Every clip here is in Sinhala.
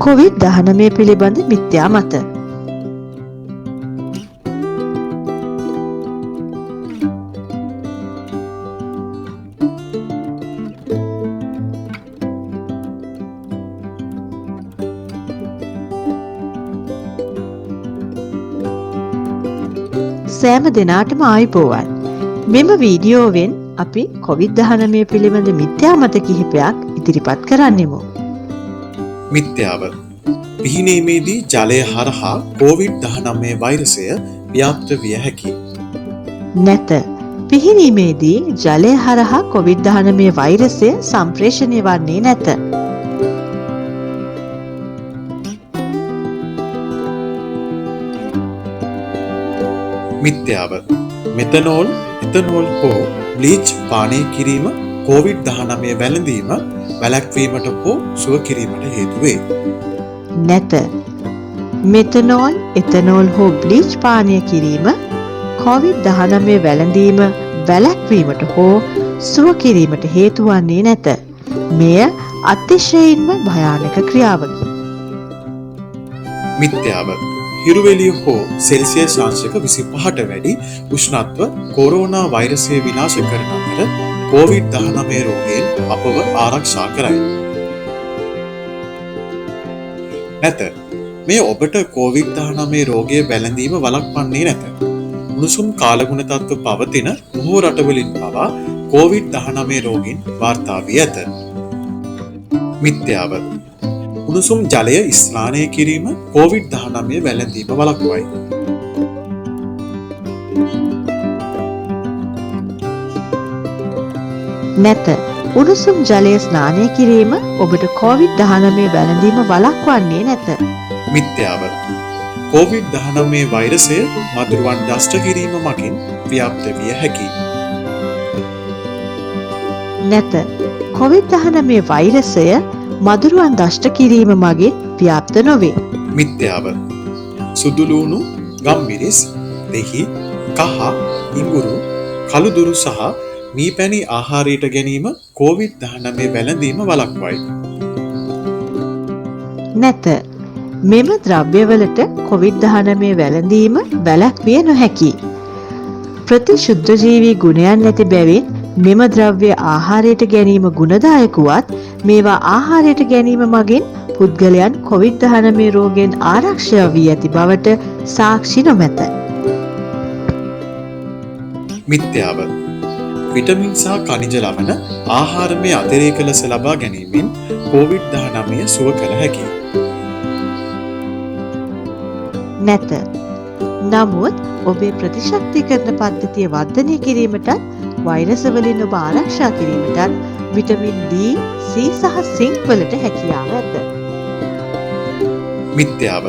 COVID-19 පිළිබඳ මිත්‍යා මත. සෑම දිනාටම ආයුබෝවන්. මෙම වීඩියෝවෙන් අපි COVID-19 පිළිබඳ මිත්‍යා මත කිහිපයක් ඉදිරිපත් කරන්නෙමු. මිත්‍යාව. පිහිනීමේදී ජලය හරහා COVID-19 වෛරසය ව්‍යාප්ත විය හැකියි. නැත. පිහිනීමේදී ජලය හරහා COVID-19 වෛරසය සම්ප්‍රේෂණය වන්නේ නැත. මිත්‍යාව. මෙතනෝල්, ඉතනෝල් හෝ බ්ලීච් පානය කිරීම COVID-19 වැළඳීම වැළැක්වීමට හෝ සුව කිරීමට හේතු වේ. නැත. මෙතනෝල්, එතනෝල් හෝ බ්ලීච් පානය කිරීම COVID-19 වැළඳීම වැළැක්වීමට හෝ සුව කිරීමට හේතු වන්නේ නැත. මෙය අතිශයින්ම භයානක ක්‍රියාවකි. මිත්‍යාව. හිරුවෙලිය හෝ සෙල්සියස් අංශක 25ට වැඩි උෂ්ණත්ව කොරෝනා වෛරසය විනාශ කරන අතර COVID-19 රෝගයෙන් අපව ආරක්ෂා කරයි. නැත. මේ ඔබට COVID-19 රෝගය වැළඳීම වළක්වන්නේ නැත. උණුසුම් කාලගුණ තත්ත්ව පවතින බොහෝ රටවලින් පවා COVID-19 රෝගීන් වාර්තා වී ඇත. මිත්‍යාව. උණුසුම් ජලය ස්නානය කිරීම COVID-19 වැළඳීම වළක්වයි. නැත. උණුසුම් ජලය ස්නානය කිරීම ඔබට COVID-19 වැළඳීම වළක්වන්නේ නැත. මිත්‍යාව. COVID-19 වෛරසය මදුරුවන් දෂ්ට කිරීම මගින් ව්‍යාප්ත විය හැකියි. නැත. COVID-19 වෛරසය මදුරුවන් දෂ්ට කිරීම මගින් ව්‍යාප්ත නොවේ. මිත්‍යාව. සුදුලූණු, ගම්මිරිස්, දෙහි, කහ, ඉඟුරු, කළුදුරු සහ මීපැණි ආහාරයට ගැනීම COVID-19 වැළඳීම වළක්වයි. නැත. මෙම ද්‍රව්‍යවලට COVID-19 වැළඳීම වැළැක්විය නොහැකියි. ප්‍රතිශුද්ධජීවී ගුණයන් ඇති බැවින් මෙම ද්‍රව්‍ය ආහාරයට ගැනීම ගුණදායක වුවත් මේවා ආහාරයට ගැනීම මගින් පුද්ගලයන් COVID-19 රෝගයෙන් ආරක්ෂා වී ඇති බවට සාක්ෂි නොමැත. මිත්‍යාව. විටමින් සහ khනිජ ලවණ ආහාරමය අතිරේක ලෙස ලබා ගැනීමෙන් COVID-19 සුව කළ හැකියි. නැත. නමුත් ඔබේ ප්‍රතිශක්තිකරණ පද්ධතිය වර්ධනය කිරීමටත් වෛරස වලින් ඔබ ආරක්ෂා කිරීමටත් විටමින් D, C සහ සිංක් වලට හැකියාව ඇත. මිත්‍යාව.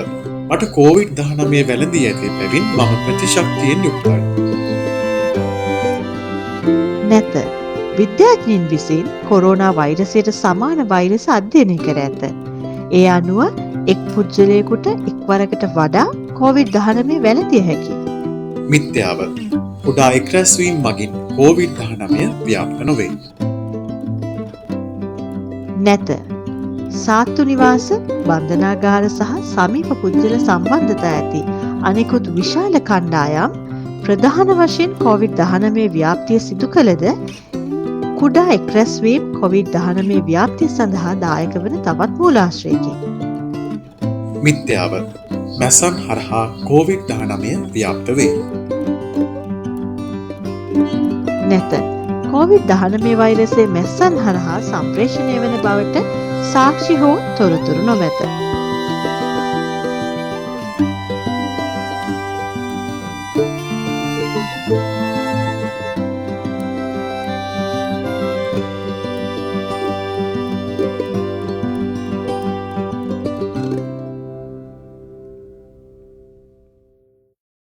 මට COVID-19 වැළඳී ඇති බැවින් මම ප්‍රතිශක්තියෙන් යුක්තයි. නැත. විද්‍යාඥයින් විසින් කොරෝනා වෛරසයට සමාන වෛරස අධ්‍යයනය කර ඇත. ඒ අනුව එක් පුද්ගලයෙකුට එක්වරකට වඩා COVID-19 වැළඳිය හැකියි. මිත්‍යාව. කුඩා එක්රැස්වීම් මගින් COVID-19 ව්‍යාප්ත නොවේ. නැත. සාත්තු නිවාස, බන්ධනාගාර සහ සමීප පුද්ගල සම්බන්ධතා ඇති අනෙකුත් විශාල කණ්ඩායම් ප්‍රධාන වශයෙන් COVID-19 ව්‍යාප්තිය සිදු කළද කුඩා එක්රැස්වීම් COVID-19 ව්‍යාප්තිය සඳහා දායක වන තවත් මූලාශ්‍රයකි. මිත්‍යාව. මැසන් හරහා COVID-19 ව්‍යාප්ත වේ. නැත. COVID-19 වෛරසය මැස්සන් හරහා සම්ප්‍රේෂණය වන බවට සාක්ෂි හෝ තොරතුරු නොමැත.